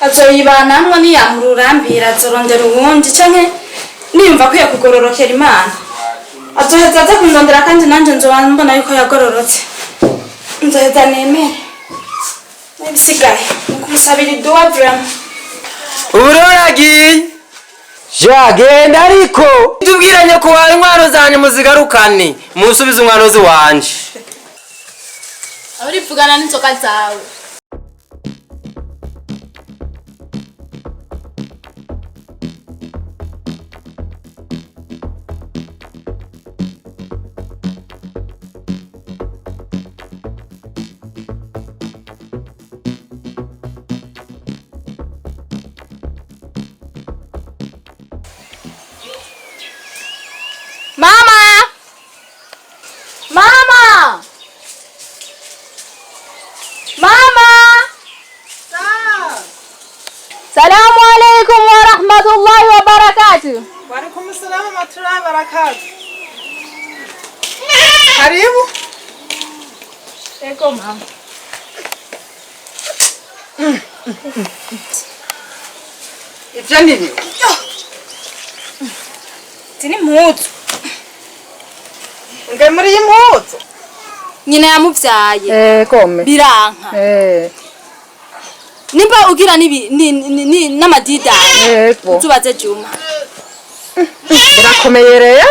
azoyibanamwo niyamururambira azorondera uwundi canke niyumva akwiye kugororokera Imana azoheza aza kundondera kandi nanje nzoba mbona yuko yagororotse nzoheza nemere n'ibisigaye nukumusabira iduwa vraiment uburoragiye jagenda ariko tubwiranye ko wawe intwaro zanyu muzigarukane musubize umwarozi wanje urivugana n'inzoka zawe Salamu alaikum wa rahmatullahi wa barakatuh. Wa alaikum assalam wa rahmatullahi wa barakatuh. Karibu. Eko mama. Ivyo nini? Tini mpuzu. Nge muri impuzu. Nyina yamuvyaye. Kome. Biranka. Nimba ugira n'amadida. Yego. Tubaze Juma. Birakomeye rero.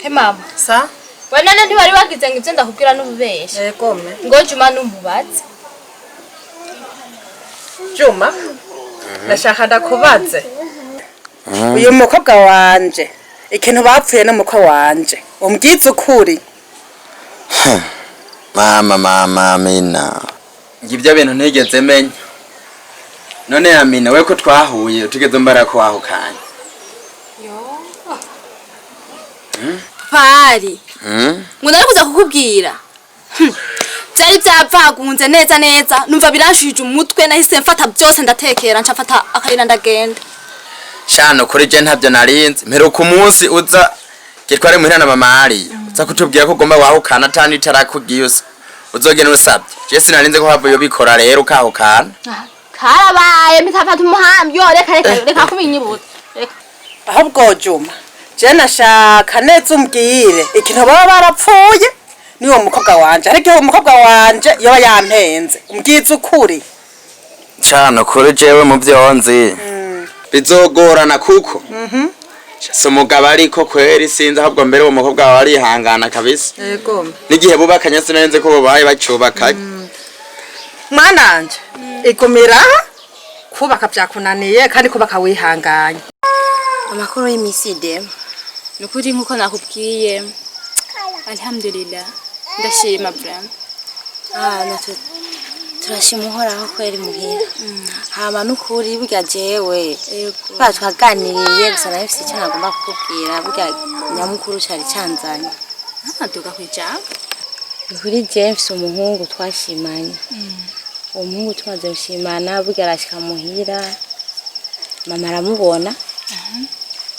He mama. Sa? Wanane ntiwari wagize ngo ivyo ndakubwira n'ububesha. Kome. Ngo Juma n'umubaze. Juma. Nashaka ndakubaze. Uyu mukobwa wanje. Ikintu bapfuye n'umukwe wanje. Umbwize ukuri. Mama Amina ngibyo bintu ntigeze menya none Amina we ko twahuye utigeze mbara ko wahukanye Pari ngo narakuza kukubwira byari byapfagunze neza numva biranshije umutwe nahise mfata byose ndatekera ncafata akayira ndagenda shano kuri je ntabyo narinze mperuka umunsi uza gitware muhira na mama ari uza kutubwira ko ugomba wahukana tani tarakugiye uzogena usabye je sinarinze ko havuye bikora rero ukahukana Karabaye mitafata umuhambi yo reka kubinyibutsa ahubwo Juma je nashaka neza umbwire ikintu baba barapfuye niwo mukobwa wanje ariko uwo mukobwa wanje yoba yampenze umbwize ukuri shano kuri jewe mu byonzi bizogorana kuko so mugabo ariko kweri sinzi ahubwo mbere uwo mukobwa wawe arihangana kabisa yego n'igihe bubakanye sinenze ko babaye bacubakanye mwananje ikumira kubaka byakunaniye kandi kubaka wihanganye amakuru y'imiside nukuri nkuko nakubwiye alhamdulillah ndashima vraiment natwe turashima uhoraho kweri muhira hama nukuri burya jewe twaganiriye gusa nawe mfise icyo nagomba kukubwira burya nyamukuru cari canzanye ntaduka kwijambo kuri jewe mfise umuhungu twashimanye uwo muhungu tumaze gushimana burya arashika muhira mama aramubona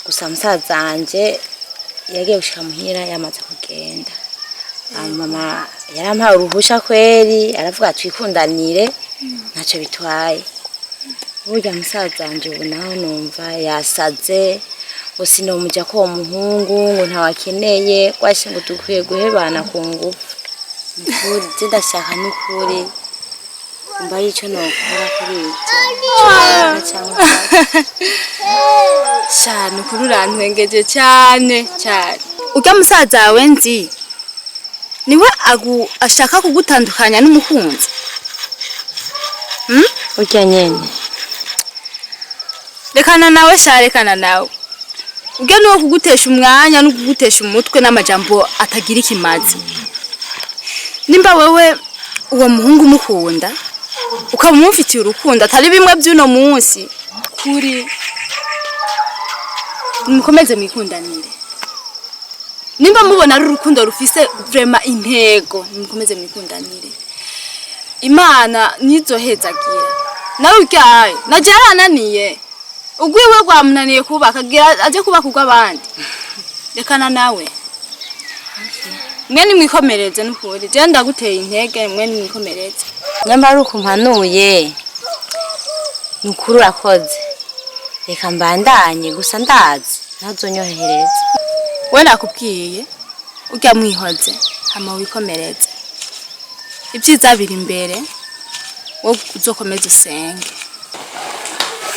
gusa musazanje yagiye gushika muhira yamaze kugenda mama yarampaye uruhusha kweri aravuga twikundanire ntacyo bitwaye burya musazanje ubu naho numva yasaze ngo sinomuja ko uwo muhungu ngo ntawakeneye kwashe ngo dukwiye guhebana ku ngufu nukuri je ndashaka nukuri umva yico nokora kuri ivyo cyangwa shano kuri urantwengeje cyane urya musaza wawe nzi niwe ashaka kugutandukanya n'umukunzi urya nyene rekana nawe rekana nawe ubwe niwo kugutesha umwanya no kugutesha umutwe n'amajambo atagira ikimazi nimba wewe uwo muhungu umukunda ukaba umufitiye urukundo atari bimwe by'uno munsi kuri mukomeze mwikundanire nimba mubona ari urukundo rufise vraiment intego mukomeze mwikundanire Imana nizohezagira nawe uryaye naje yarananiye ugwiwe rwamunaniye kubaka agira aje kubaka urw'abandi rekana nawe mwene mwikomereze n'ukuri je ndaguteye intege mwene mwikomereze nyamba ari ukumpanuye ni ukuri urakoze reka mbandanye gusa ndazi ntazonyohereza. we nakubwiye ujya mwihoze hama wikomereze, ibyiza biri imbere, wowe uzokomeza usenge.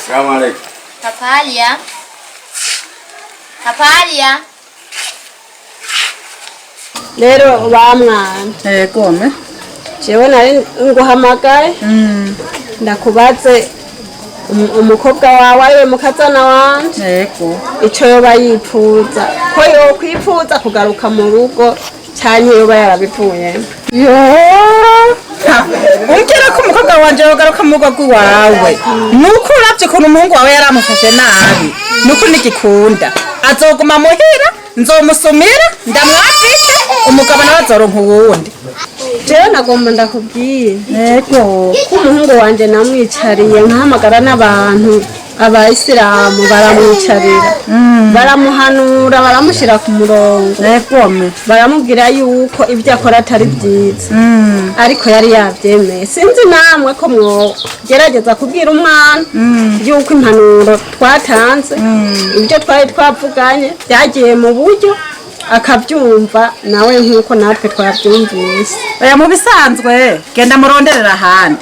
Salamu alaikum. Papalia. Papalia. rero ba mwana yego me jewe nari nguhamagaye ndakubaze umukobwa wawe ariwe mukazana wanje yego ico yoba yipfuza ko yokwipfuza kugaruka mu rugo canke yoba yarabivuyemo. umbwira ko umukobwa wanje yogaruka mu rugo rw'iwawe nuko uravye ukuntu umuhungu wawe yaramufashe nabi nuko nigikunda azoguma muhira nzomusumira ndamwafike umugabo nawe azoronka uwundi. jewe nagomba ndakubwiye yego ko umuhungu wanje namwicariye nkahamagara n'abantu abayisilamu baramwicarira baramuhanura baramushira ku murongo yego me baramubwira yuko ibyo akora atari byiza ariko yari yabyemeye. sinzi namwe ko mwogerageza kubwira umwana yuko impanuro twatanze ibyo twari twavuganye byagiye mu buryo akabyumva nawe nk'uko natwe twabyumvise. oya mu bisanzwe genda muronderera ahandi.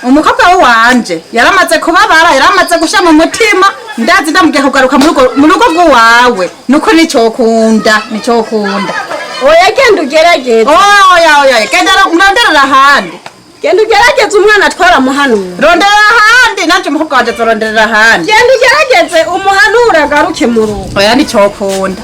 umukobwa we wanje yaramaze kubabara yaramaze gusha mu mutima ndazi ndamubwiye kugaruka mu rugo rw'iwawe nuko nicokunda. oya genda ugerageze, oya genda muronderera ahandi. genda ugerageze umwana twaramuhanura. ronderera ahandi nanje umukobwa wanje azoronderera ahandi. genda ugerageze umuhanura agaruke mu rugo. oya nicokunda.